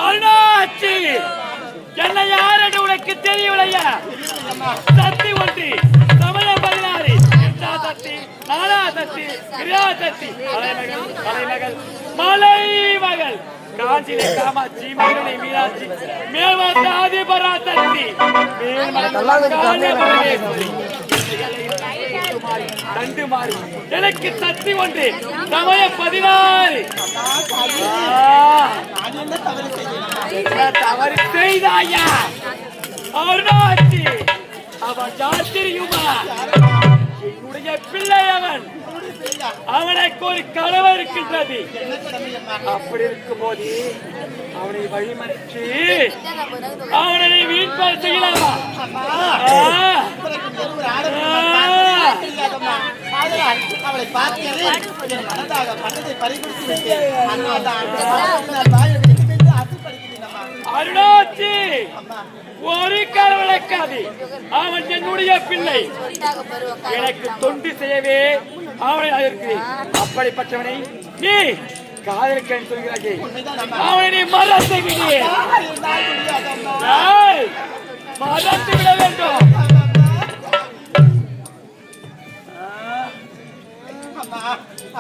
அருணாச்சி என்ன யார் என்று உனக்கு தெரியவில்லையா? சக்தி ஒன்று, சமயம் 16, சக்தி, நானா சக்தி, கிரியா சக்தி, தலைமகள், மலைமகள், காஞ்சிலே காமாட்சி, மதுரை மீனாட்சி, மேல்வந்த ஆதிபரா சக்தி, தண்டு மாறி எனக்கு சக்தி ஒன்று, சமயம் 16. தவறு செய்தாயா? அருணாச்சி அவன் யார் தெரியுமா? என்னுடைய பிள்ளை அவன். அவனுக்கு ஒரு கடமை இருக்கின்றது. அப்படி இருக்கும் போது அவனை வழிமறித்து அவனை வீட்பால் செய்யலாமா? அவளை பார்த்தே அருணாச்சி ஒரு கலவழக்காது. அவன் என்னுடைய பிள்ளை. எனக்கு தொண்டு செய்யவே அவனை இருக்கிறேன். அப்படிப்பட்டவனை நீ காதலிக்க சொல்கிறாயே, அவனை நீ மறந்து விடு. மறந்து விட வேண்டும்.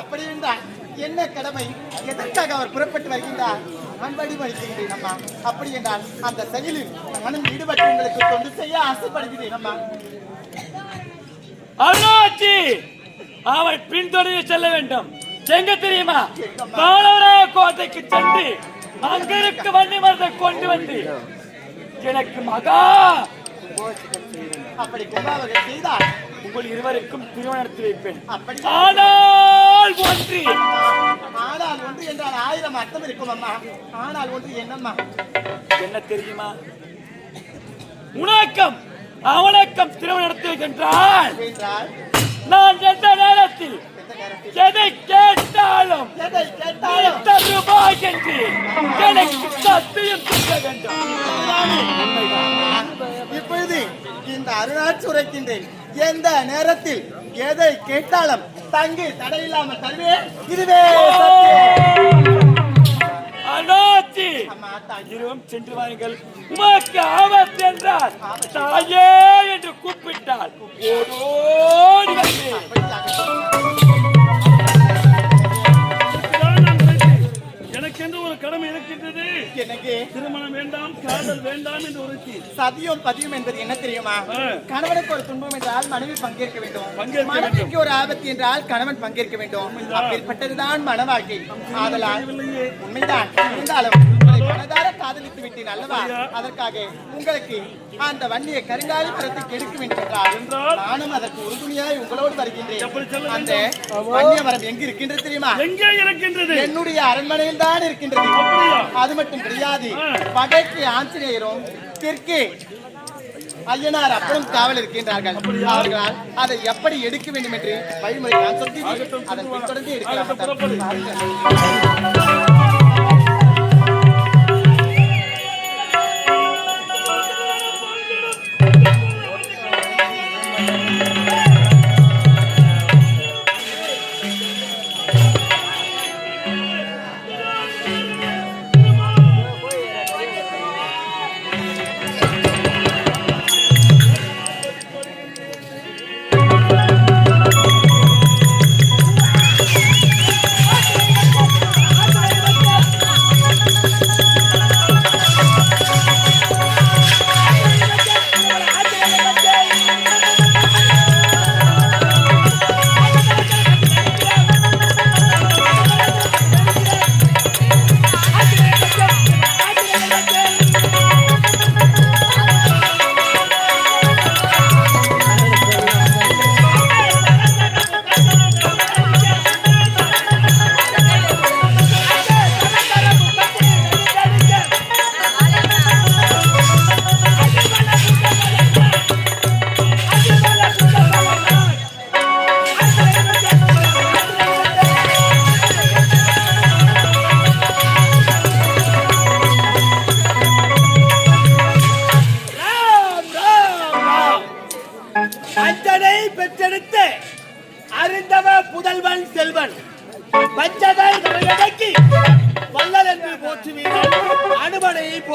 அப்படி என்றால் என்ன கடமை? எதற்காக அவர் புறப்பட்டு வருகின்றார்? நான் வழிமறிக்கின்றேன் அம்மா. அப்படி என்றால் அந்த செயலில் மனம் ஈடுபட்டு உங்களுக்கு தொண்டு செய்ய ஆசைப்படுகிறேன் அம்மா. அருணாச்சி அவள் பின்தொடர்ந்து செல்ல வேண்டும். எங்க தெரியுமா? பாலவராய கோட்டைக்கு சென்று அங்கிருக்கு வன்னி மரத்தை கொண்டு வந்து எனக்கு மகா அப்படி கும்பாவகம் செய்தால் உங்கள் இருவருக்கும் திருமணம் நடத்தி வைப்பேன். ஆனால் ஒன்று என்றால் 1000 அர்த்தம் இருக்கும் அம்மா. ஆனால் ஒன்று என்னம்மா? என்ன தெரியுமா? உனக்கம் அவனக்கம் திருமணம் நடத்தி வைக்கின்றால் நான் எந்த நேரத்தில் எதை கேட்டாலும் ரூபாய் என்று எனக்கு சத்தியம் செய்ய வேண்டும். இப்பொழுது இந்த அருணாச்சி உரைக்கின்றேன். எந்த நேரத்தில் எதை கேட்டாலும் தங்கு தடையில்லாமல் தருவேன். இதுவே அருணாச்சி இருவரும் சென்று வாருங்கள். உமக்கு ஆபத்து என்றால் தாயே என்று கூப்பிட்டால் ஓடோடி எனக்கென்று ஒரு கடமை இருக்கின்றது. எனக்கு திருமணம் வேண்டாம், காதல் வேண்டாம் என்று உரைச்சி சதியும் பதியும் என்பது என்ன தெரியுமா? கணவனுக்கு ஒரு துன்பம் என்றால் மனைவி பங்கேற்க வேண்டும். மனைவிக்கு ஒரு ஆபத்து என்றால் கணவன் பங்கேற்க வேண்டும். அப்பேற்பட்டதுதான் மன வாழ்க்கை. ஆதலால் உண்மைதான். இருந்தாலும் மனதார காதலித்து விட்டேன் அல்லவா? அதற்காக உங்களுக்கு அந்த வன்னிய கருங்காலி மரத்தை கெடுக்க வேண்டும். நானும் அதற்கு உறுதுணையாய் உங்களோடு வருகின்றேன். அந்த வன்னிய மரம் எங்கு இருக்கின்றது தெரியுமா? எங்கே இருக்கின்றது? என்னுடைய அரண்மனையில் தான் இருக்கின்றது. அது மட்டும் கிடையாது, வடக்கு ஆஞ்சநேயரும் தெற்கே ஐயனார் அப்புறம் காவல் இருக்கின்றார்கள். அவர்களால் அதை எப்படி எடுக்க வேண்டும் என்று வழிமுறை நான் சொல்லி அதன் பின்தொடர்ந்து எடுக்கலாம்.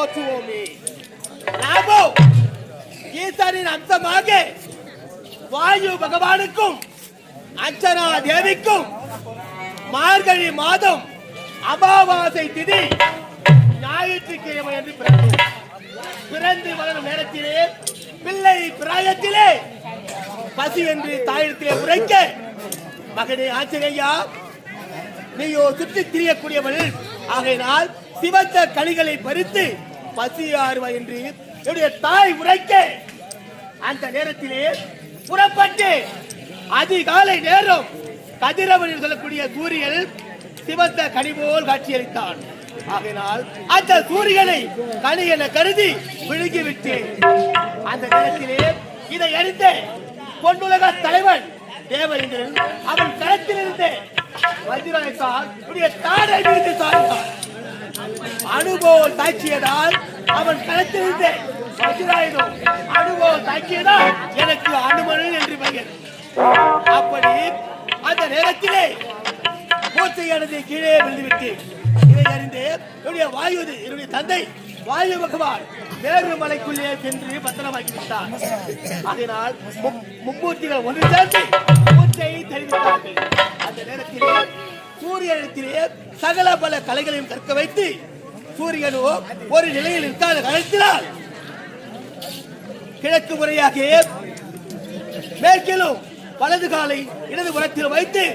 போற்றுவோமே. நாமோ ஈசனின் அம்சமாக வாயு பகவானுக்கும் அர்ச்சனா தேவிக்கும் மார்கழி மாதம் அமாவாசை திதி ஞாயிற்றுக்கிழமை என்று பிறந்து வளரும் நேரத்திலே பிள்ளை பிராயத்திலே பசி என்று தாயிடத்திலே உரைக்க, மகனே ஆச்சரியா, நீயோ சுற்றி திரியக்கூடியவள் ஆகையினால் சிவந்த கனிகளை பறித்து பசியாறுவாய் என்று என்னுடைய தாய் உரைக்க, அந்த நேரத்திலே புறப்பட்டு அதிகாலை நேரம் கதிரவனில் சொல்லக்கூடிய சூரியன் சிவந்த கனி போல் காட்சியளித்தான். ஆகையினால் அந்த சூரியனை கனி என கருதி விழுங்கிவிட்டேன். அந்த நேரத்திலே இதை அறிந்த பொன்னுலக தலைவன் தேவேந்திரன் அவன் களத்தில் இருந்து வஜ்ராயுதத்தால் தாடை மீது சாய்ந்தான். அனுபவம் தாக்கியதால் அவன் களத்தில் இருந்து வஜ்ராயுதம் அனுபவம் தாக்கியதால் எனக்கு அனுமன் என்று பெயர். அப்படி அந்த நேரத்திலே மூச்சையானது கீழே விழுந்துவிட்டு இதை அறிந்து என்னுடைய தந்தை வாயு பகவான் வேறு மலைக்குள்ளே சென்று பத்திரமாக்கி விட்டார். அதனால் மும்மூர்த்திகள் ஒன்று சேர்ந்து மூச்சை தெரிவித்தார்கள். அந்த நேரத்திலே சூரியனிடத்திலே சகல பல கலைகளையும் கற்க வைத்து சூரியனோ ஒரு நிலையில் இருக்காத காலத்தினால் கிழக்கு முறையாக மேற்கிலும் வலது காலை இடது புறத்தில் வைத்து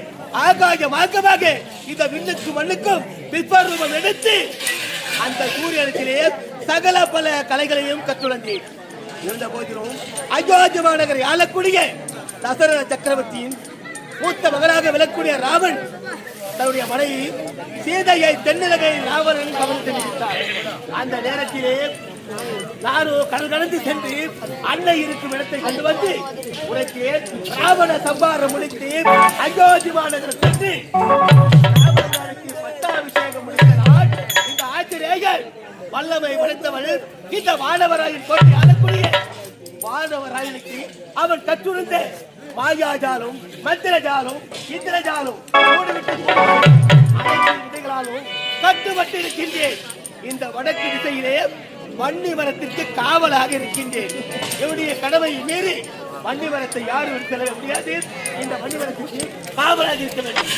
ஆகாய மார்க்கமாக இந்த விண்ணுக்கும் மண்ணுக்கும் விஸ்வரூபம் எடுத்து அந்த சூரியனிடத்திலே சகல பல கலைகளையும் கற்றுணர்ந்தேன். இருந்த போதிலும் அயோத்தி மாநகரை ஆளக்கூடிய தசரத சக்கரவர்த்தியின் மூத்த மகனாக விளக்கூடிய ராவன் தன்னுடைய மனைவி சீதையை தென்னிலகை ராவணன் கவனித்து நிறுத்தார். அந்த நேரத்திலே நானோ கடல் கடந்து சென்று அன்னை இருக்கும் இடத்தை கொண்டு வந்து உனக்கு ராவண சம்பாரம் முடித்து அயோத்தி மாநகரம் சென்று ராவணனுக்கு பட்டாபிஷேகம் முடித்த நாள் இந்த ஆச்சரியர்கள் வல்லமை படைத்தவள் இந்த வானவராயின் கோட்டை ஆளக்கூடிய வானவராயனுக்கு அவன் கற்றுணர்ந்த மாயாஜாலும் மந்திரஜாலும் இந்திரஜாலும் விதைகளாலும் கட்டுப்பட்டு இருக்கின்றேன். இந்த வடக்கு திசையிலே வன்னி மரத்திற்கு காவலாக இருக்கின்றேன். என்னுடைய கடமை மீறி வன்னி மரத்தை யாரும் செல்ல முடியாது. இந்த வன்னி மரத்திற்கு காவலாக இருக்க வேண்டும்.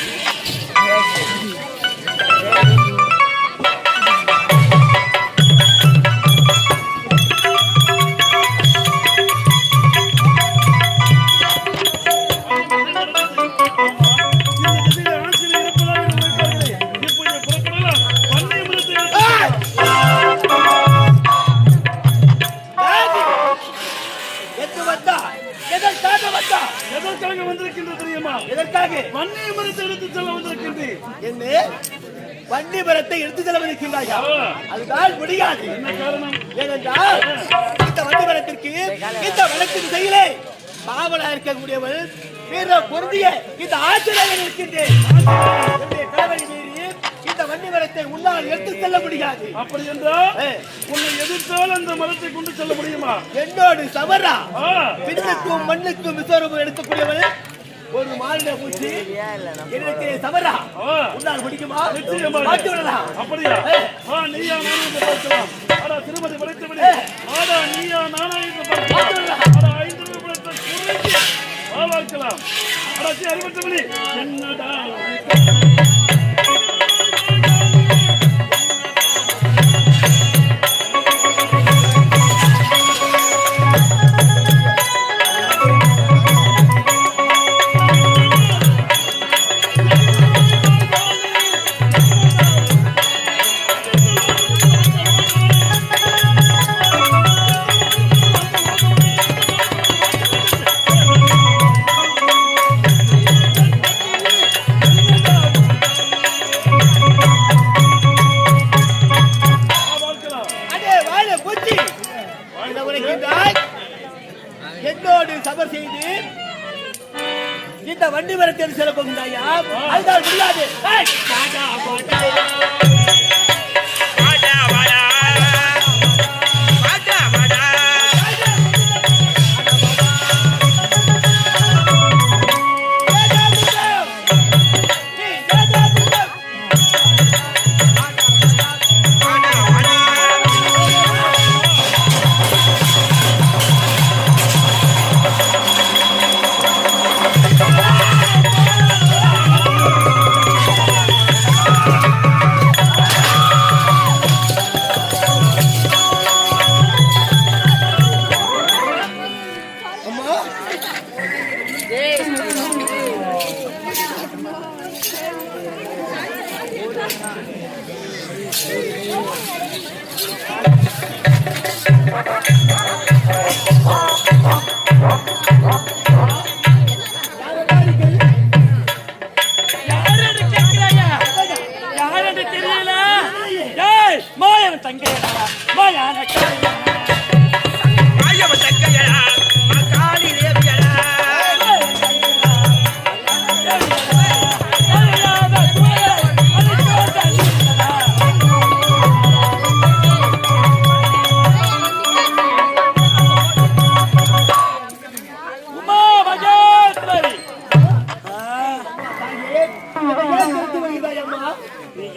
வன்னி மரத்தை எடுத்து செல்ல வந்திருக்கின்றாயா? அதுதான் முடியாது. ஏனென்றால் இந்த வன்னி மரத்திற்கு இந்த வழக்கு திசையிலே காவலாக இருக்கக்கூடியவள் வீர பொருந்திய இந்த ஆசிரியர் இருக்கின்றேன். கடவுளை மீறி இந்த வன்னி மரத்தை உன்னால் எடுத்து செல்ல முடியாது. அப்படி என்றால் உன்னை எதிர்த்தால் அந்த மரத்தை கொண்டு செல்ல முடியுமா? என்னோடு சமரா விண்ணுக்கும் மண்ணுக்கும் விஸ்வரூபம் எடுக்கக்கூடியவள் ஒரு மாநில பூச்சி எனக்கு சமரா உன்னால் முடிக்குமா? மாற்றி விடலாம். அப்படியா? நீயா நானும் பார்க்கலாம். திருமதி படைத்தபடி நீயா நானா பார்க்கலாம். அறிவித்தபடி என்னடா என்னோடு சபர் செய்து இந்த வண்டி மரத்தில் செல்ல போகிறாயா? அதுதான் முடியாது.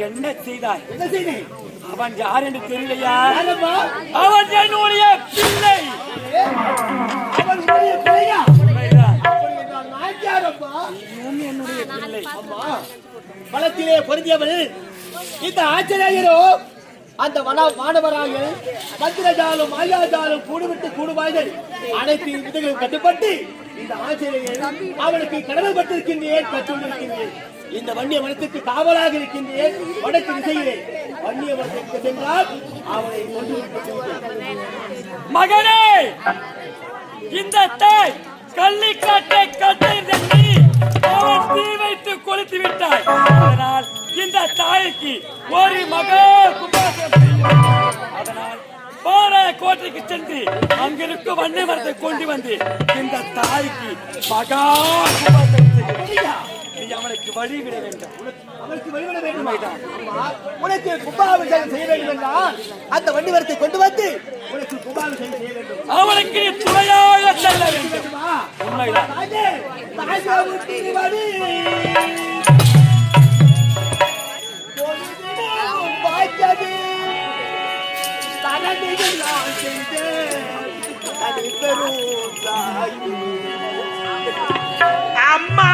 என்ன செய்தாய்? அவன் யார் என்று தெரியலையா? அவன் என்னுடைய பிள்ளை. என்னுடைய பிள்ளை. பலத்திலே பொருந்தியவள் இந்த ஆச்சரியரோ அந்த மாணவராக மந்திரஜாலும் மாயாஜாலும் கூடுவிட்டு கூடுவாய்கள் அனைத்து விதைகளும் கட்டுப்பட்டு இந்த ஆச்சரியர் அவனுக்கு கடவுள் பட்டிருக்கின்றேன் கற்றுள்ளிருக்கின்றேன். இந்த வன்னிய மனத்துக்கு காவலாக இருக்கின்றேன். வடக்கு திசையிலே வன்னிய மனத்திற்கு சென்றால் அவனை கொண்டு மகனே, இந்த தாய் கள்ளிக்காட்டை கட்டை தண்ணி அவன் தீ வைத்து கொளுத்து விட்டாய். அதனால் இந்த தாய்க்கு ஒரு மகா கும்பாபிஷேகம். அதனால் பாராய கோட்டைக்கு சென்று அங்கிருக்கு வன்னிய மரத்தை கொண்டு வந்து இந்த தாய்க்கு மகா கும்பாபிஷேகம் அவனுக்கு வழிவிட வேண்டும். அவனுக்கு வழிவிட வேண்டும். உனக்கு கும்பாபிஷேகம் செய்ய வேண்டும் என்றால் அந்த வண்டிவரத்தை கொண்டு வந்து உனக்கு கும்பாபிஷேகம் செய்ய வேண்டும். அவனுக்கு துணையாக செல்ல வேண்டும். உண்மைதான். அம்மா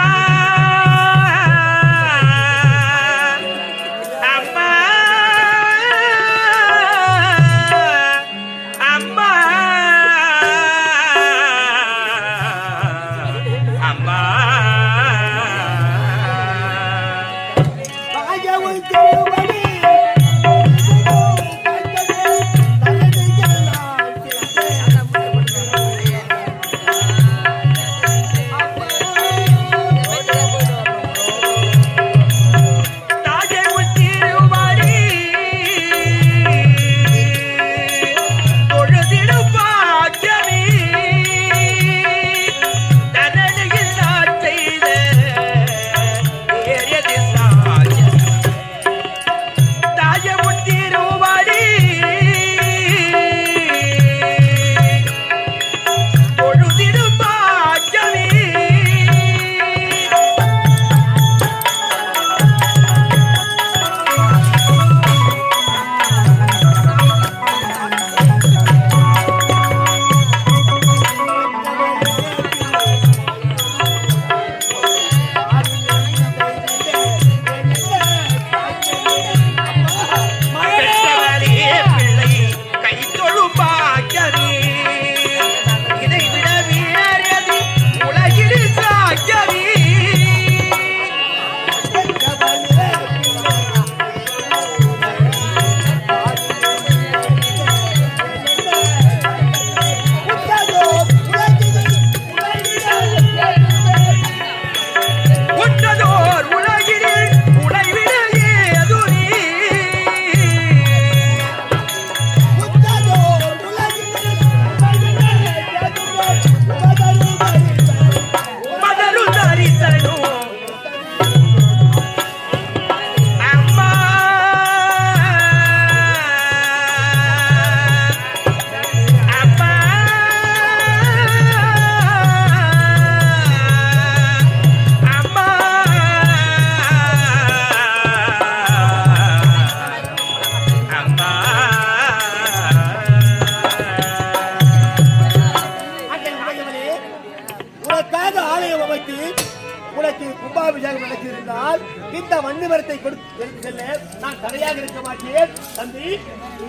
கும்பாபிஷேகம் நடத்தியிருந்தால் இந்த வன்னிமரத்தை கொடுத்து செல்ல நான் தடையாக இருக்க மாட்டேன். தம்பி,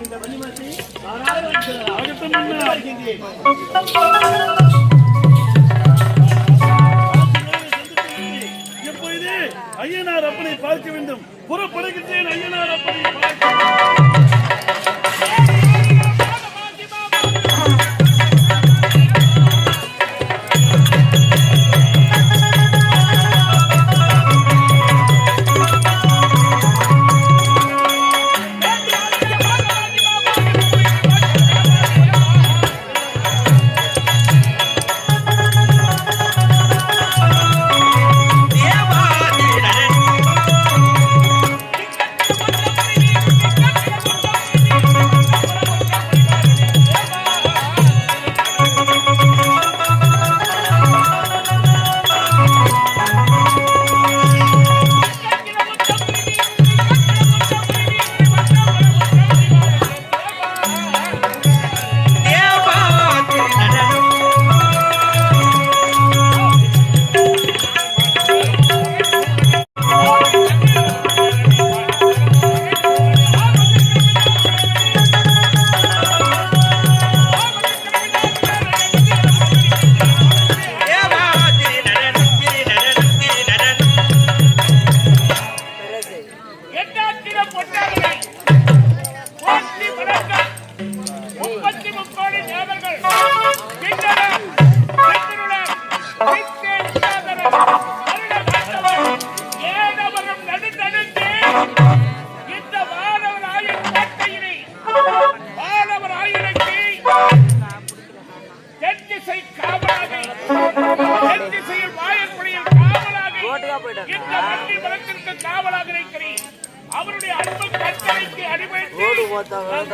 இந்த வன்னிமரத்தை எப்பொழுது ஐயனார் அப்பனை பார்க்க வேண்டும். புறப்படுகின்றேன். ஐயனார் அப்பனை பார்க்க புகழ் கிண்ணறன் செந்தருளன் சித்தேஸ்வரன் அருணகாண்டவன் ஏனவரும் நடுநடுங்கி இந்த வானவராயின் கோட்டையினை வானவராயினுக்கு தென்திசை காவலாக தென்திசையில் வாயற்படியில் காவலாக இந்த வண்டி மரத்திற்கு காவலாக இருக்கிறேன். அவருடைய அன்பு கட்டளைக்கு அடிமைத்து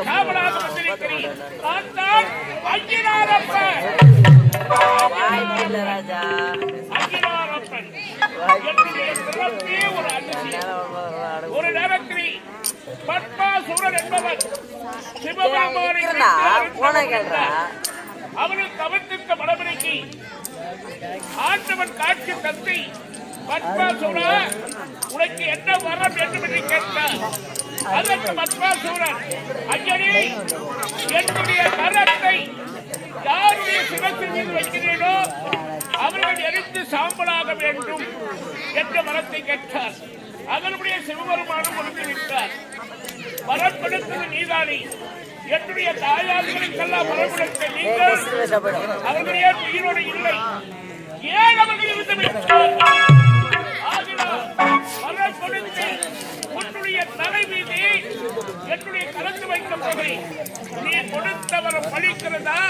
காவலாக வந்திருக்கிறேன். நான் தான் ஐயனாரப்பன். ஐயனாரப்பன் என்னுடைய பிறப்பே ஒரு அதிசயம். ஒரு நேரத்தில் பத்மாசுரன் என்பவர் சிவபெருமானை அவனின் தவத்திற்கு மனமிறங்கி ஆண்டவன் காட்சி தந்தை பத்மாசுரா உனக்கு என்ன வரம் வேண்டும் என்று கேட்டார். அதற்கு பத்மாசுரன் ஐயனே என்னுடைய கரத்தை யாருடைய சிவத்தின் மீது வைக்கிறீனோ அவர்கள் எரித்து சாம்பலாக வேண்டும் என்ற வரத்தை கேட்டார். அதனுடைய சிவபெருமானும் கொடுத்து விட்டார். வரம் கொடுத்தது நீதானே. என்னுடைய தாயார்களுக்கெல்லாம் வரப்படுத்த நீங்கள் அவர்கள் ஏன் உயிரோடு இல்லை? ஏன் அவர்கள் இருந்து விட்டார்கள்? ஆகினால் வரம் கொடுத்து உன்னுடைய தலை மீது என்னுடைய கலந்து வைக்கப் போகிறேன். நீ கொடுத்த வரம் பழிக்கிறதா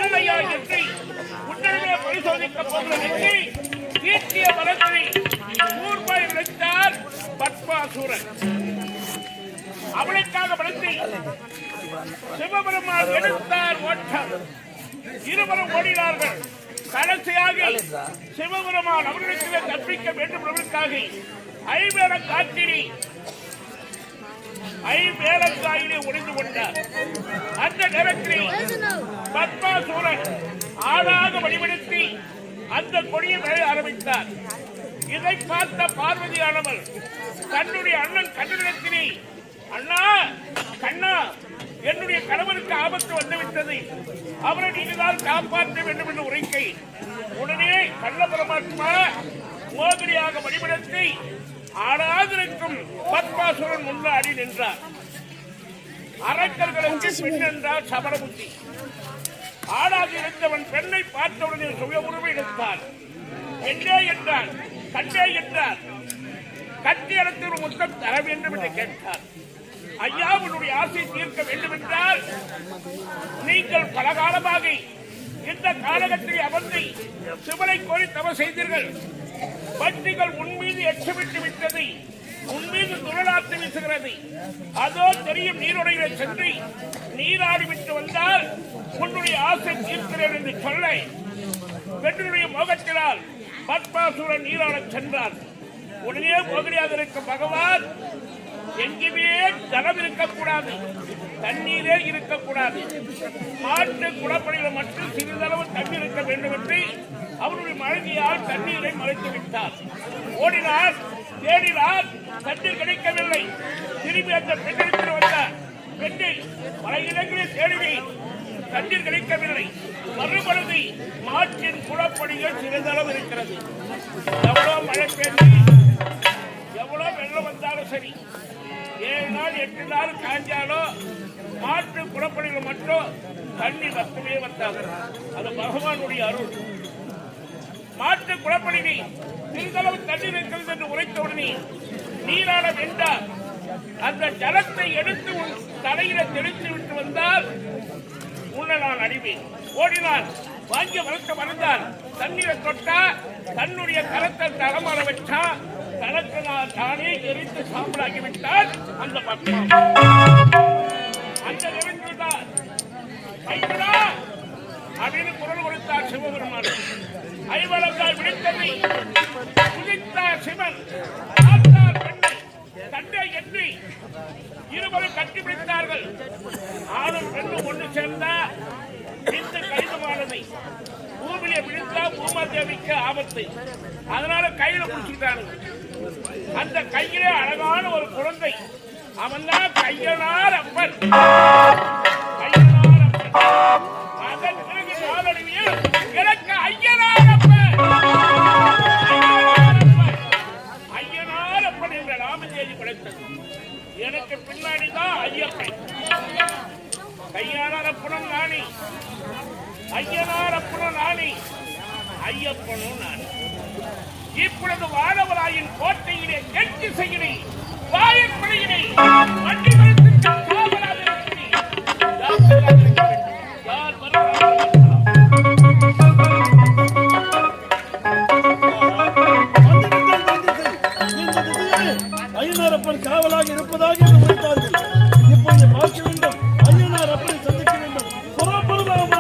இல்லையா என்று உன்னிடமே பரிசோதிக்கப் போகிறது என்று ஈட்டிய வரத்தை ஊர்வாய் விளைத்தார் பத்மாசுரன். அவளுக்காக வளர்த்தி சிவபெருமான் எடுத்தார் ஓட்டம். இருவரும் ஓடினார்கள். கடைசியாக சிவபெருமான் அவர்களுக்கு தப்பிக்க வேண்டும் என்பதற்காக ஐவேலக்காயிலே ஒளிந்து கொண்டார். அந்த நேரத்தில் பத்மாசூரன் ஆளாக வழிபடுத்தி அந்த கொடியை மேலே ஆரம்பித்தார். இதை பார்த்த பார்வதியானவள் தன்னுடைய அண்ணன் கண்ணனிடத்திலே, அண்ணா கண்ணா என்னுடைய கணவனுக்கு ஆபத்து வந்துவிட்டது, அவரை நீங்கள்தான் காப்பாற்ற வேண்டும் என்று உரைக்கை உடனே கள்ள பரமாத்மா மோகினியாக வழிபடுத்தி ஆடாதிருக்கும் பத்மாசுரன் முன்னாடி நின்றார். அரக்கர்களுக்கு பெண் என்றால் சபரபுத்தி. ஆடாது இருந்தவன் பெண்ணை பார்த்தவுடனே சுய உரிமை எடுத்தார். என்னே என்றார், கண்ணே என்றார், கட்டி இடத்தில் ஒரு முத்தம் தர வேண்டும் என்று கேட்டார். ஐயா உன்னுடைய ஆசை தீர்க்க வேண்டும் என்றால் நீங்கள் பல காலமாக இந்த காலகட்டத்தில் அமர்ந்து சிவனை கோரி தவ செய்தீர்கள். பக்திகள் உன்மீது எச்சமிட்டு விட்டது, உன்மீது துணலாத்து வீசுகிறது. அதோ தெரியும் நீரோடையில சென்று நீராடி விட்டு வந்தால் உன்னுடைய ஆசை தீர்க்கிறேன் என்று சொல்ல பெண்ணுடைய மோகத்தினால் பத்மாசுரன் நீராடச் சென்றார். உடனே மோகினியாக இருக்கும் பகவான் எங்குமே ஜலம் இருக்கக்கூடாது, தண்ணீரே இருக்கக்கூடாது, மாட்டு குளப்படையில் மட்டும் சிறிதளவு தண்ணீர் இருக்க வேண்டும் என்று அவருடைய மழகியால் தண்ணீரை மறைத்து விட்டார். ஓடினார், தேடினார், தண்ணீர் கிடைக்கவில்லை. திரும்பி அந்த பெண்ணிடத்தில் வந்தார். பெண்ணை பல இடங்களில் தேடினேன், தண்ணீர் கிடைக்கவில்லை. மறுபொழுது மாட்டின் குளப்படிகள் சிறிதளவு இருக்கிறது. எவ்வளவு மழை பெய்து எவ்வளவு வெள்ளம் வந்தாலும் சரி, 7 நாள் 8 நாள் காய்ஞ்சாலோ மாட்டு குளப்படிகள் மட்டும் தண்ணி வத்தவே வந்தாங்க. அது பகவானுடைய அருள். மாட்டு குளப்படினை சிறிதளவு தண்ணீர் இருக்கிறது என்று உரைத்தவுடனே நீராட வேண்டாம், அந்த ஜலத்தை எடுத்து உன் தலையில தெளித்து விட்டு வந்தால் உன்னை நான் அடிவேன். ஓடினான், வாங்கி வளர்த்த மறந்தான். தண்ணீரை தொட்டா தன்னுடைய கரத்தை தரமாற வச்சா தனக்கு நான் தானே எரித்து சாம்பலாகிவிட்டால் அந்த பத்மா அந்த நினைத்துதான் ஐயனா அப்படின்னு குரல் கொடுத்தார் சிவபெருமான். ஐவலங்கால் விடுத்ததை குதித்தார் சிவன். பெண்ணை தண்டை எண்ணி இருவரும் கட்டிப்பிடித்தார்கள். ஆணும் பெண்ணும் ஒன்று சேர்ந்தா இந்த கைதுமானதை பூமியில விழுந்தா பூமாதேவிக்கு ஆபத்து. அதனால கையில பிடிச்சுட்டானுங்க. அந்த கையிலே அழகான ஒரு குழந்தை, அவன் தான் கையனார் அப்பன். கையனார் அப்பன். அதன் பிறகு நாளடைவில் எனக்கு ஐயனார் அப்பன், ஐயனார் அப்பன் என்ற நாமதேதி கிடைத்தது. எனக்கு பின்னாடிதான் ஐயப்பன். கையானார் அப்பனும் நானே. ஐயப்பனும் நான். இப்பொழுது வானவராயின் கோட்டையிலே கெட்டி செய்கிறேன் வாயப்படையினை வண்டி மரத்துக்கு காவலாக இருக்கிறேன். யார் வருகிறார்கள்? ஐயனாரப்பன் காவலாக இருப்பதாக முடித்தார்கள். இப்போது பார்க்க வேண்டும். ஐயனாரப்பனை சந்திக்க வேண்டும். புறப்படுவோம்.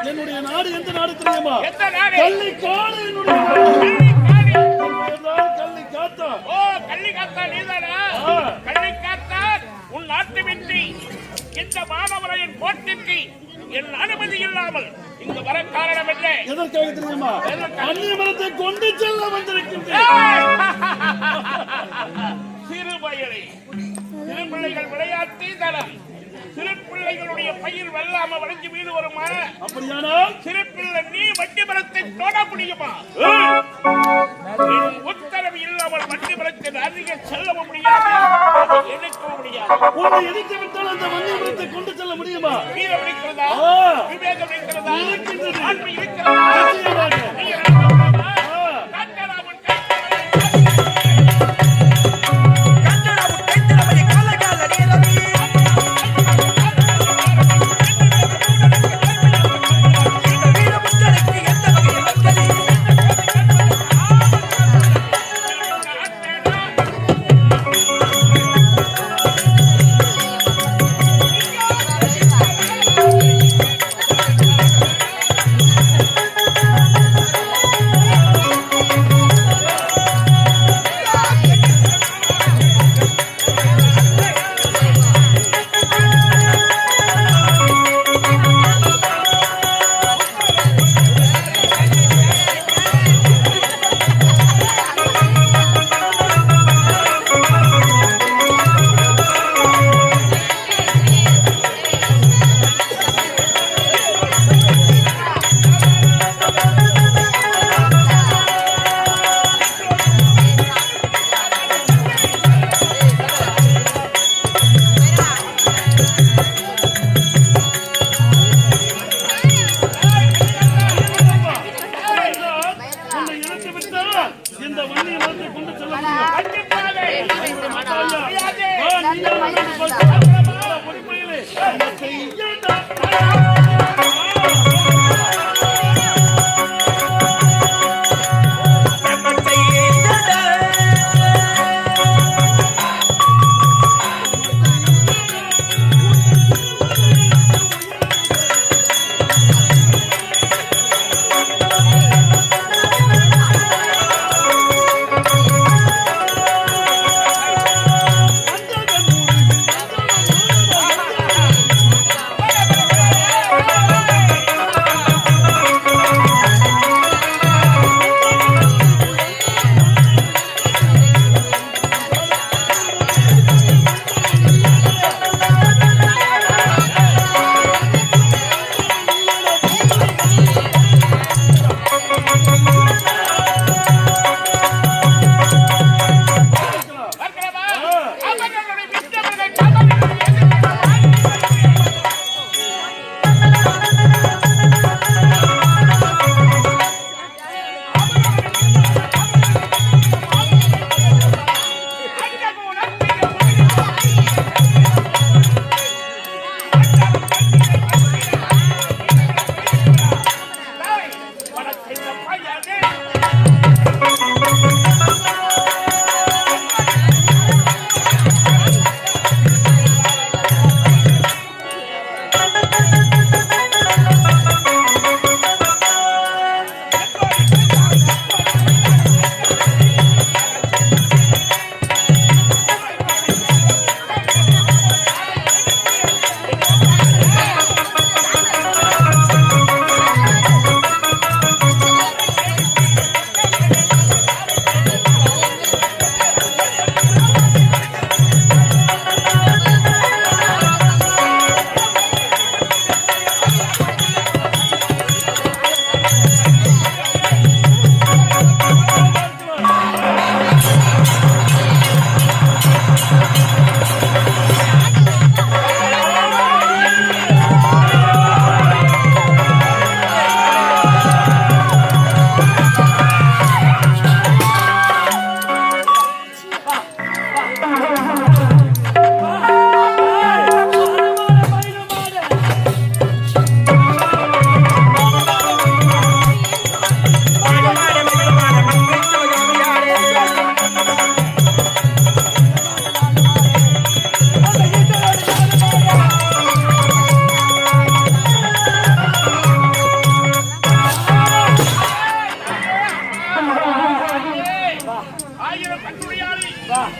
என்னுடைய நாடு எந்த நாடு தெரியுமா? கள்ளிக்காடு. என்னுடைய கள்ளிக்காத்தா. ஓ, கள்ளிக்காத்தா நீதானா? கள்ளிக்காத்தா, உன் நாட்டு வெற்றி இந்த மாணவரையின் கோட்டிற்கு என் அனுமதி இல்லாமல் இங்கு வர காரணம் என்ன? எதற்காக தெரியுமா? அந்நிய மரத்தை கொண்டு செல்ல வந்திருக்கின்றேன். சிறு பயலே, சிறு பிள்ளைகள் விளையாட்டு தரம். சிறு பிள்ளைகளுடைய பயிர் வெள்ளாம வளைஞ்சு வீடு வருமா? அப்படியானால் சிறு பிள்ளை நீ வண்டி மரத்தை தொட முடியுமா? உத்தரவு இல்லாமல் வண்டி மரத்தின் அருகே செல்லவும் முடியாது, எடுக்கவும் முடியாது. உன்னை எதிர்த்து விட்டால் அந்த வண்டி மரத்தை கொண்டு செல்ல முடியுமா? வீரம் இருக்கிறதா? விவேகம் இருக்கிறதா? இருக்கின்றது. அன்பு இருக்கிறதா? நிச்சயமாக. நீ இருக்கிறதா? கட்டராமன்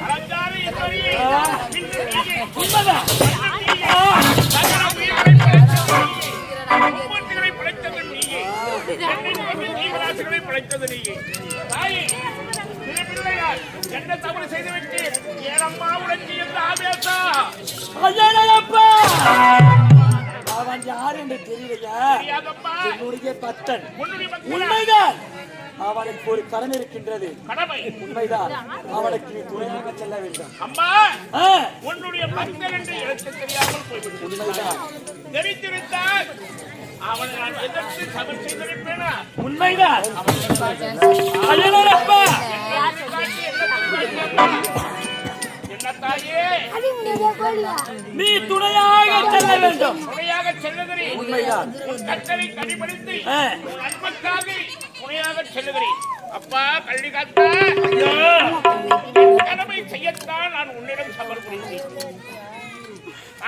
அலங்கார ஈஸ்வரி, இன்று நீயே. உண்மைதான். சகல உயிர்களை படைத்தது நீயே. மும்மூர்த்திகளை படைத்தது நீயே. பெண்ணின் வந்து ஜீவராசிகளை படைத்தது நீயே. தாயே, சிறு பிள்ளையார் என்ன தவறு செய்துவிட்டு ஏனம்மா உனக்கு என்ற ஆவேசம்? ஐயனப்பா, அவன் யார் என்று தெரியலையா? தெரியாதம்மா. என்னுடைய பக்தன். உன்னுடைய பக்தனா? உண்மைதான், அவனுக்கு ஒரு கடமை இருக்கின்றது. கடமை. உண்மைதான், அவனுக்கு நீ துணையாக செல்ல வேண்டும். அம்மா, ஆ, உன்னுடைய பக்தன் என்று எனக்கு தெரியாமல் போய்விட்டது. உண்மைதான். தெரிந்திருந்தால் அவனை நான் எதிர்த்து சபர் செய்திருப்பேனா? உண்மைதான். ஐயனப்பா, என்ன தாயே, நீ துணையாக செல்ல வேண்டும். துணையாக செல்லுகிறேன். உண்மைதான். உன் கட்டளை கடிபடித்து ஆ, உன் அன்புக்காக துணையாக செல்லுகிறேன். அப்பா கள்ளிகாத்தா, என் கடமை செய்யத்தான் நான் உன்னிடம் சமர்ப்பித்தேன்.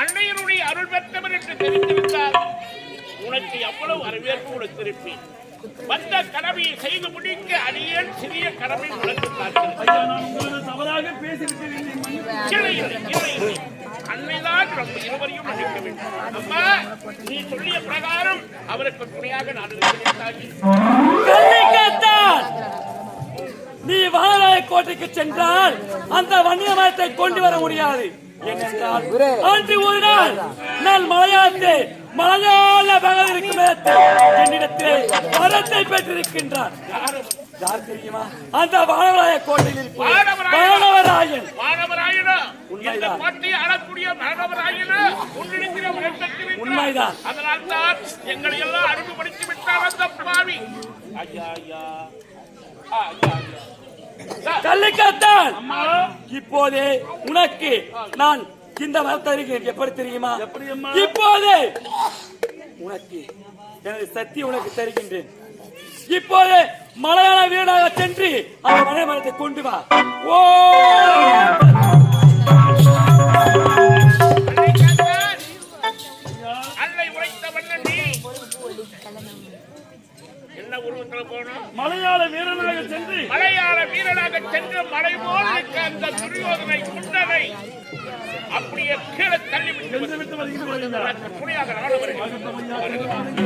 அன்னையருடைய அருள் பெற்றவர் என்று தெரிந்திருந்தால் உனக்கு எவ்வளவு வரவேற்பு கொடுத்திருப்பேன். வந்த கடமையை செய்து முடிக்க அடியேன் சிறிய கடமை உனக்கு காத்திருக்கிறேன். ஐயா, நான் உங்களுக்கு தவறாக பேசிவிட்டேன். இல்லை, இல்லை, இல்லை, இல்லை. அன்னைதான் நம்ம இருவரையும் மன்னிக்க வேண்டும். அம்மா, நீ சொல்லிய பிரகாரம் அவருக்கு துணையாக நான் இருக்கிறேன் தாயி. கள்ளிக்கத்தான், நீ வாழாய கோட்டைக்கு சென்றால் அந்த வன்னிய மரத்தை கொண்டு வர முடியாது. ஏனென்றால் அன்று ஒரு நாள் நான் மலையாள பகவதற்கு என்னிடத்திலே வரத்தை பெற்றிருக்கின்றான். யார் தெரியுமா? அந்த வானவராய கோட்டையில் இருக்கிற வானவராயன். மாணவராயனா, இந்த உண்மைதான். கோட்டையை ஆளக்கூடிய மாணவராயனா உன்னிடத்திலே உரை பெற்றிருக்கிறார். உண்மைதான். அதனால் தான் எங்களை எல்லாம் அனுப்பிப்படுத்தி விட்டார் அந்த பாவி. ஐயா, ஐயா, ஐயா, ஐயா. கள்ளிக்கத்தான், இப்போதே உனக்கு நான் இந்த வரத்தை தருகிறேன். எப்படி தெரியுமா? இப்போதே உனக்கு எனது சக்தி உனக்கு தருகின்றேன். இப்போது மலையாள வீடாக சென்று அந்த மலை மரத்தை கொண்டு வா. ஓ, அல்லை உரைத்த வண்ணன் நீ என்ன உருவத்தில் போனோம்? மலையாள வீரனாக சென்று மலையாள வீரனாக சென்று மலை போல் இருக்க அந்த துரியோதனை குண்டனை அப்படியே கீழே தள்ளி விட்டு வருகிறேன். துணியாக நாடு வருகிறேன்.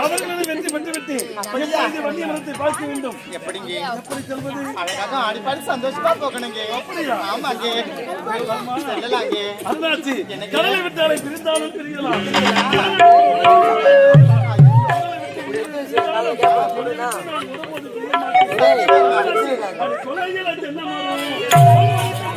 அவர்களது வெற்றி பெற்றுவிட்டு வண்டிய மரத்தை பார்க்க வேண்டும். எப்படிங்க? எப்படி செல்வது? அழகாக ஆடிப்பாடி சந்தோஷமா போகணுங்க. ஆமாங்க, செல்லலாங்க. அருணாச்சி, கடலை விட்டாலை பிரிந்தாலும் பிரியலாம். கொலையில் அது என்ன மாறும்?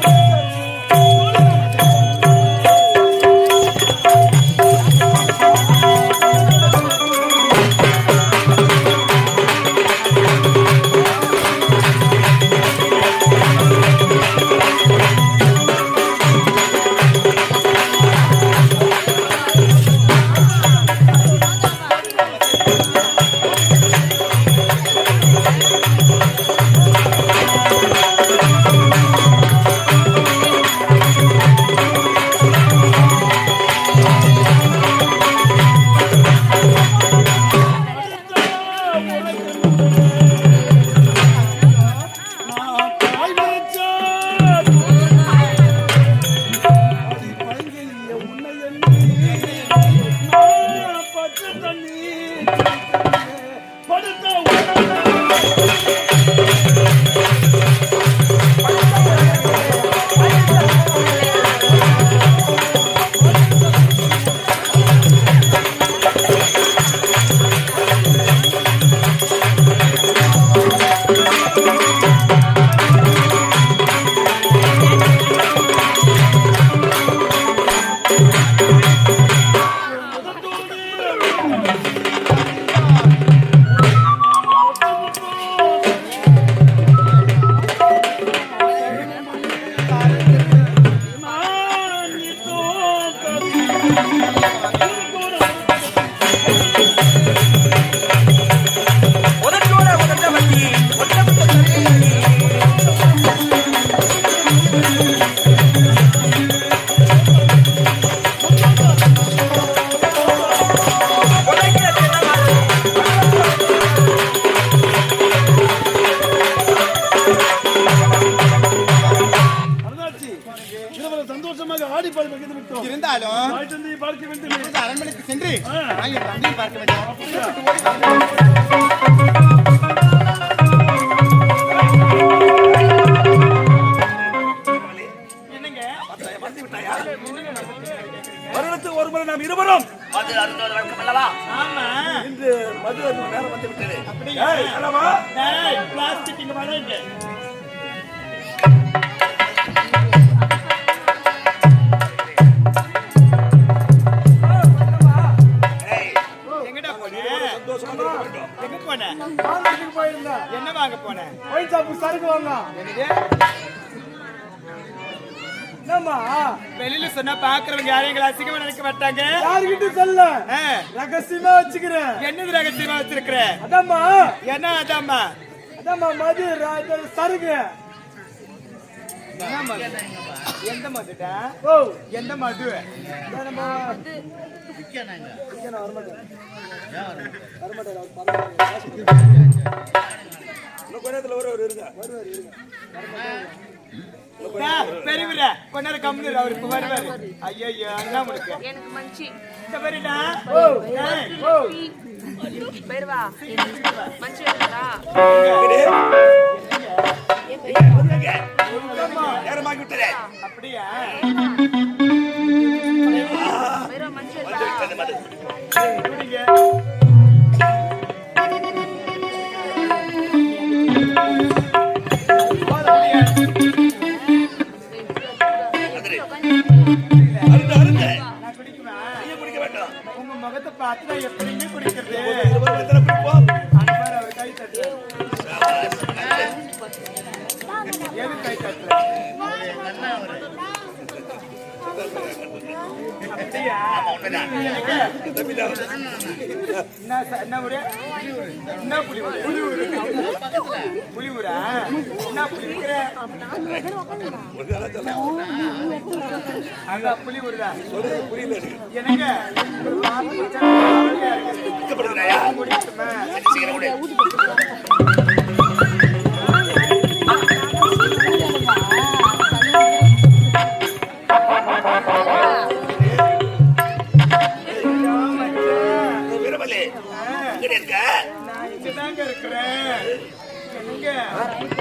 ஆடி பாடி மகிழ்ந்து விட்டோம். இருந்தாலும் தாய் தந்தையை பார்க்க வேண்டும். இப்பொழுது அரண்மனைக்கு சென்று நான் என் தந்தையை பார்க்க வேண்டும். என்னங்க வருடத்துக்கு ஒரு முறை நாம் இருவரும் அது அருந்தோத வழக்கம் அல்லவா? ஆமா இன்று மது அருந்தும் நேரம் வந்து விட்டது. அப்படியா? ஏய், அல்லவா? ஏய், பிளாஸ்டிக் இங்க வாடா இங்க. எங்கடா போன? எங்க போன? மார்க்கெட்டுக்கு போயிருந்தேன். என்ன வாங்க போன? ஒயின் ஷாப்புக்கு சரக்கு வாங்க. என்னது? என்னம்மா? வெளியில சொன்னா பாக்குறவங்க யாரும் எங்களை அசிங்கமா நினைக்க மாட்டாங்க. யாருகிட்ட சொல்ல? ஆ, ரகசியமா வச்சுக்கிறேன். என்னது ரகசியமா வச்சிருக்கிற? அதாம்மா, என்ன அதாம்மா? அதாம்மா மது சரக்கு. என்ன மது? எந்த மதுடா? ஓ, எந்த மது? நம்ம பெரியவரா கொஞ்ச நேரம் கம்முனு இரு, அவர் இப்ப வருவாரு. ஐயோ என்ன உனக்கு எனக்கு மஞ்சி இந்த மாதிரிடா பேருவா மஞ்சி வேணுங்களா? நேரமாகி விட்டதே. அப்படியா? பேருவா மஞ்சி வேணுங்களா? குடிங்க. அருந்த அருந்த நான் குடிக்குவேன். நீங்க குடிக்க வேண்டாம். உங்க முகத்தை பார்த்து நான் எப்படிங்க குடிக்கிறது? இருவரும் எத்தனை குடிப்போம்? அன்பார் அவர் கை தட்டுற. எது கை தட்டுற? அப்படியா? என்ன ஊரு? என்ன புலி ஊரு? புலி ஊரா? என்ன புலி இருக்கிற? அங்க புலி ஊருதா? புரியல. என்னங்க ஒரு பாம்பு வச்சா கவலையா இருக்கு. துக்கப்படுகிறாயா? குடிக்கட்டுமா? சீக்கிரம் விடு. வீரமலி, எங்கடி இருக்க? நான் இங்கதாங்க இருக்கிறேன். எங்க?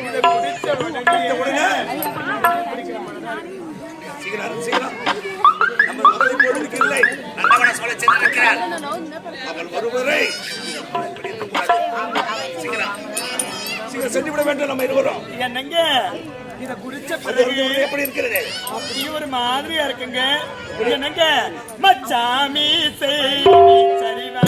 இதை குடிச்ச உடனே சீக்கிரம் சீக்கிரம். நம்ம மகளை பொழுதுக்கு இல்லை. நல்லவன சொல்ல சென்றிருக்கிறார். அவள் ஒருவரை இப்படி இருக்கக்கூடாது. சீக்கிரம் சீக்கிரம் சென்று விட வேண்டும். நம்ம இருவரும் என்னங்க இத குடிச்ச பிறகு எப்படி இருக்கிறது? அப்படியே ஒரு மாதிரியா இருக்குங்க. என்னங்க மச்சாமி செய் சரிவா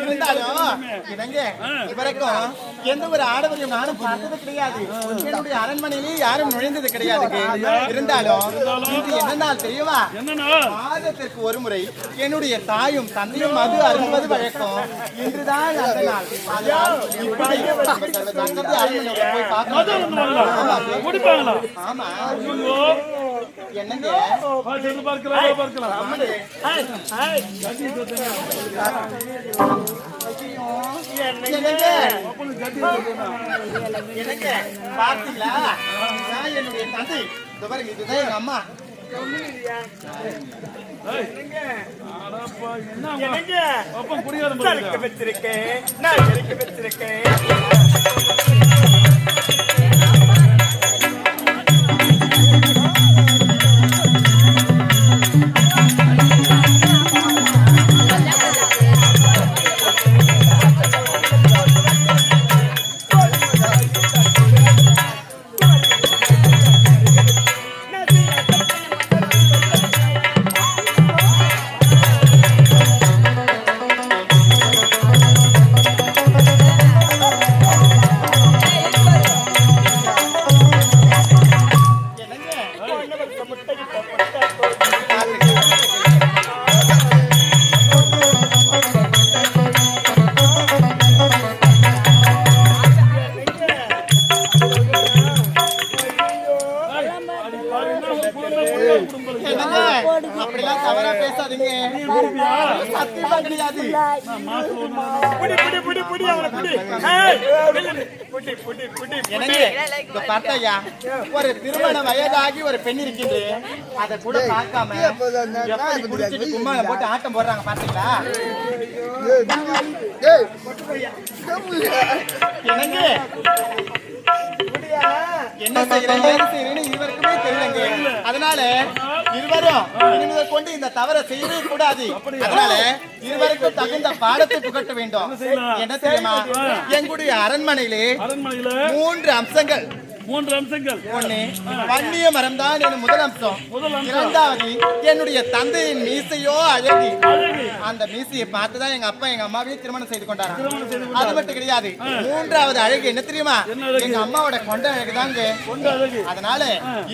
இருந்தாலும் இவங்க இதுவரைக்கும் எந்த ஒரு ஆடவரையும் நானும் பார்த்தது கிடையாது. என்னுடைய அரண்மனையிலே யாரும் நுழைந்தது கிடையாது. இருந்தாலும் இது என்ன நாள் தெரியுமா? மாதத்திற்கு ஒரு முறை என்னுடைய தாயும் தந்தையும் மது அருந்துவது வழக்கம். இன்றுதான் அந்த நாள். அதனால் இப்படி அரண்மனையில போய் பார்க்கணும். ஆமா என்னங்க பார்த்தீங்களா? என்னுடைய தந்தை இதுதான் எங்க அம்மா. வச்சிருக்கேன் நான் வச்சிருக்கேன். அப்படிலாம் தவறா பேசாதீங்க. சத்தியமா கிடையாது. பார்த்தாயா ஒரு திருமண வயதாகி ஒரு பெண் இருக்கின்ற அதை கூட பார்க்காம சும்மா போட்டு ஆட்டம் போடுறாங்க. பாத்தீங்களா? என்னங்க என்ன செய்யறேன்னு இருவருக்குமே தெரியலங்க. அதனால இருவரும் இனிமேல் கொண்டு இந்த தவறை செய்யவே கூடாது. அதனால இருவருக்கும் தகுந்த பாடத்தை புகட்ட வேண்டும். என்ன தெரியுமா? எங்களுடைய அரண்மனையிலே 3 அம்சங்கள். ஒண்ணு வன்னிய மரம் தான் என் முதல் அம்சம். இரண்டாவது என்னுடைய தந்தையின் மீசையோ அழகு. அந்த மீசையை பார்த்துதான் எங்க அப்பா எங்க அம்மாவையும் திருமணம் செய்து கொண்டாராம். அது மட்டும் கிடையாது. மூன்றாவது அழகு என்ன தெரியுமா? எங்க அம்மாவோட கொண்ட அழகு தாங்க. அதனால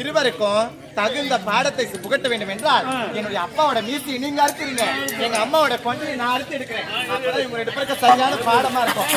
இருவருக்கும் தகுந்த பாடத்தை புகட்ட வேண்டும் என்றால் என்னுடைய அப்பாவோட மீசையை நீங்க அறுத்துருங்க, எங்க அம்மாவோட கொண்டையை நான் அறுத்து எடுக்கிறேன். அப்பதான் இவங்க 2 பேருக்கு சரியான பாடமா இருக்கும்.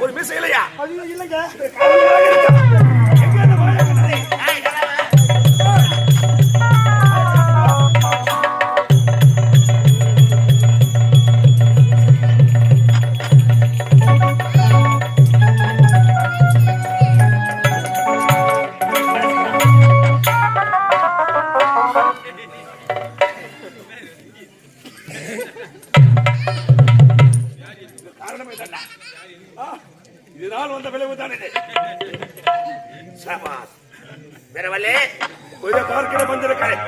ஒரு மிஸ் இல்லையா? இல்லங்க இதனால் வந்த விளைவு தான் இது. சபாஸ் வேறவல்லே கொஞ்சம் பார்க்கிற வந்திருக்கிறேன்.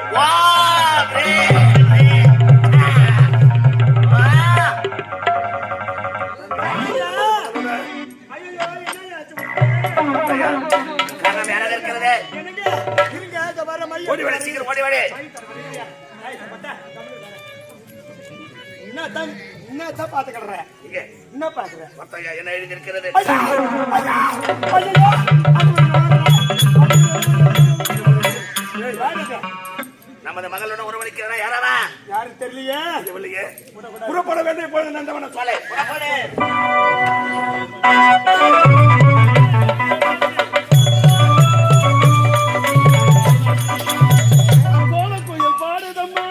ஓடி வாடி சீக்கிரம் ஓடி வாடி. என்ன என்னதான் பாத்துக்கிறேன் இங்க என்ன பாக்குறேன் பார்த்தாயா என்ன எழுதி இருக்கிறது? நமது மகளோட உறவளிக்கிறா யாராவா? யாரும் தெரியலையே. இல்லையே. புறப்பட வேண்டிய போது நந்தவன சொல்ல புறப்படு. கோலக்குயில் பாடுதம்மா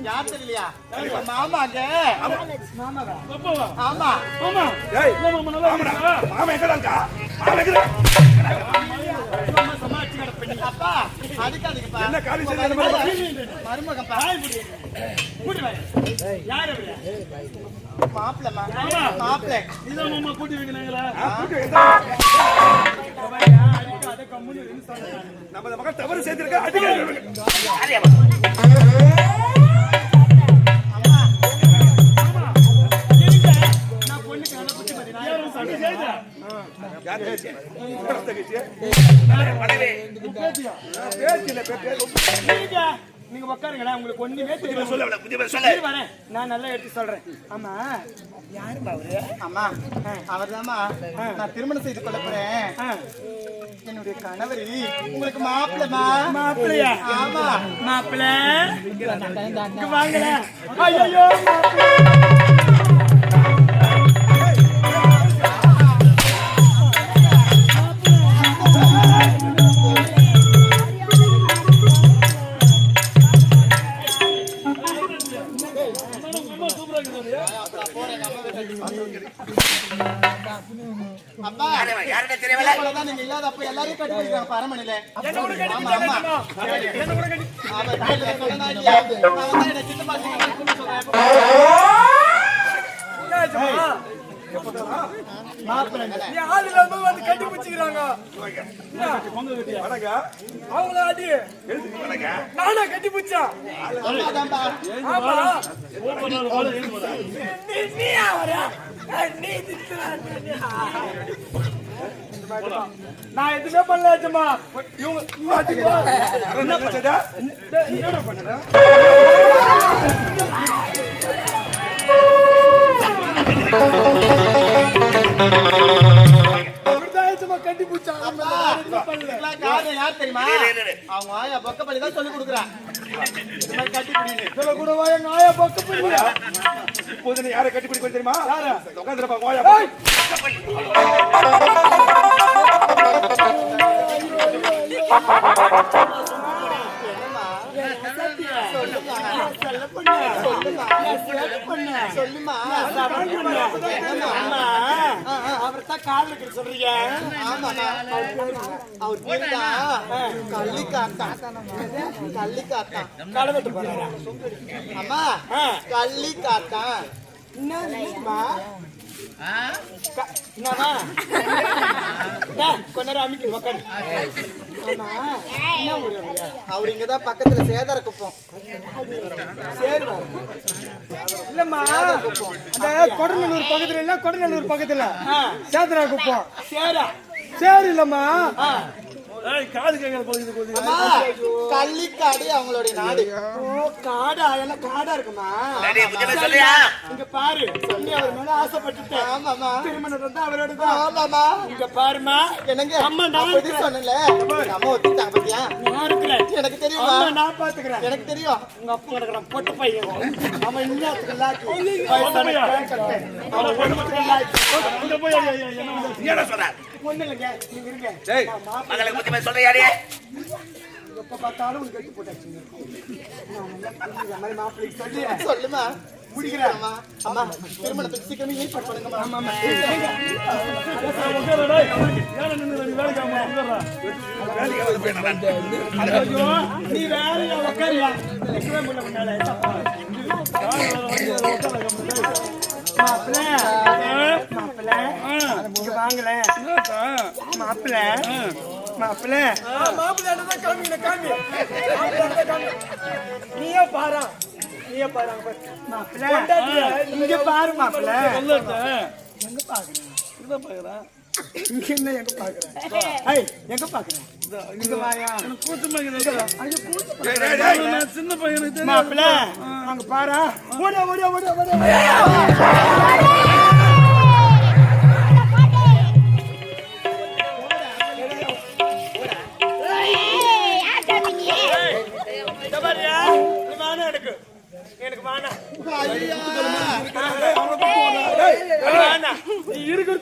யார் தெரியலையா? மாமாங்க. மாமாவா? அப்பவா? ஆமா. மாமா. ஏய் என்ன மாமா நல்லா இருக்கா? மாமா எங்கடா? மாமா எங்கடா? மாமா சமாளிச்சு கிடப்பீங்க. அப்பா அதுக்காதுப்பா. என்ன காலி செய்யற மருமகப்பா. கூட்டி வா. யார் அவரு? மாப்ளமா. மாப்ள. இதான் மாமா கூட்டி வைக்கனீங்களா? அத கம்முனு இருந்து சொல்றேன். நம்ம மகள் தவறு செய்திருக்கா அடிக்க. நீங்க உட்காருங்களேன், உங்களுக்கு ஒண்ணுமே தெரியல. சொல்ல நான் நல்லா எடுத்து சொல்றேன். ஆமா யாருமா அவரு? ஆமா அவர்தாம்மா நான் திருமணம் செய்து கொள்ள போறேன். என்னுடைய கணவர் உங்களுக்கு மாப்பிள்ளமா. மாப்பிள்ளையா? ஆமா மாப்பிள்ள இங்க வாங்கல. ஐயோ அப்பா யாருன்னு தெரியல. அவ்வளவுதான், நீங்க இல்லாத அப்ப எல்லாரையும் கட்டி பிடிக்கிறாங்க அரமனையில. என்ன கூட கட்டி ஆமா ஆமா என்ன கூட கட்டி அவர் கையில சொல்லனா இல்லையா? நான் வந்து என்ன சின்ன பாட்டி கூப்பிட்டு சொல்றேன். நீ ஆள் இல்லாம வந்து கட்டி பிடிச்சிக்கிறாங்க. அவங்கள அடி நானா கட்டி பிடிச்சா? அம்மாதான்பா. ஆமா ஓப்பனால வாழ ஏன் போறா? நீ அவரா நீ நான் எதுவுமே பண்ணலாச்சுமா. இவங்க என்ன பண்ண என்ன கட்டி பூச்சா இதுக்கெல்லாம் காரணம் யார் தெரியுமா? அவங்க ஆயா பக்கப்பள்ளி தான் சொல்லி கொடுக்குறா. இந்த மாதிரி கட்டி பிடின்னு. சொல்ல கூட வாய நாயா பக்க போறியா? இப்போது நீ யாரை கட்டி பிடிக்க தெரியுமா? யாரா? உட்கார்ந்திருப்பா கோயா. சொல்லுமா. அவர்தான் காதலுக்கு சொல்றீங்க. ஆமாமா. அவர் பேருதான் கள்ளிக்காத்தான். கள்ளிக்காத்தான். களவெட்டு போறாரா? அம்மா கள்ளிக்காத்தான். என்னம்மா? என்னம்மா? கொஞ்ச நேரம் அமைக்க உட்காரு. ஆமா, என்ன ஊரு அவரு? அவர் இங்கதான் பக்கத்துல சேதர குப்பம். சேருவாரு. இல்லம்மா, அந்த கொடநல்லூர் பக்கத்துல இல்ல, கொடநல்லூர் பக்கத்துல சேதரா குப்பம். சேரா சேரு இல்லம்மா. காது கேட்கற போகுது. அம்மா கள்ளிக்காடு அவங்களுடைய நாடு. ஓ, காடா? எல்லாம் காடா இருக்குமா? இங்க பாரு, சொல்லி அவர் மேல ஆசைப்பட்டுட்டேன். ஆமாமா. திருமணம் வந்து அவரோட தான். ஆமாமா. இங்க பாருமா, என்னங்க அம்மா நான் அப்படி இருக்கிறேன். சொன்னல. அம்மா ஒத்துட்டாங்க பாத்தியா? நான் இருக்கிறேன். எனக்கு தெரியுமா? அம்மா நான் பாத்துக்கிறேன். எனக்கு தெரியும். உங்க அப்பா கிடக்குறான் பொட்ட பையன். அவன் இன்னத்துக்கு லாக்கி. அவன் ஒண்ணுத்துக்கு லாக்கி. அங்க போய் என்ன சொல்றார்? ஒண்ணு இல்லைங்க, நீங்க இருங்க. டேய் மகளை பத்தி சொல்றியாடே? எப்ப பார்த்தாலும் உனக்கு கட்டி போட்டாச்சுங்க. இந்த மாதிரி மாப்பிள்ளைக்கு சொல்லி சொல்லுமா. முடிக்கிறேன். அம்மா அம்மா திருமணத்துக்கு சீக்கிரமே ஏற்பாடு பண்ணுங்கம்மா. ஆமாமா. உட்காருடா. யார நின்னு நீ வேலைக்கு ஆமா உட்கார்றா. ஐயோ, நீ வேலையில உட்காரியா? நிக்கவே முடியல முன்னால. மாப்பிள்ளை, மாப்பிள்ளை, இங்க வாங்களேன். மாப்பிள்ளை, மாப்பிள்ளை, மாப்பிள்ளை காமி. நீயே பாரு, நீயே பாரு. மாப்பிள்ளை, இங்க பாரு மாப்பிள்ளை. எங்க பாக்குறேன்? இங்க என்ன எங்க பாக்குறேன்? ஐய், எங்க பாக்குறேன்? இங்க வாயா. சின்ன பையனுக்கு மாப்பிள்ளை, அங்க பாரு. ஓட ஓட ஓட ஓட. எனக்கு வானா. ஐயா நீ இருக்கிறது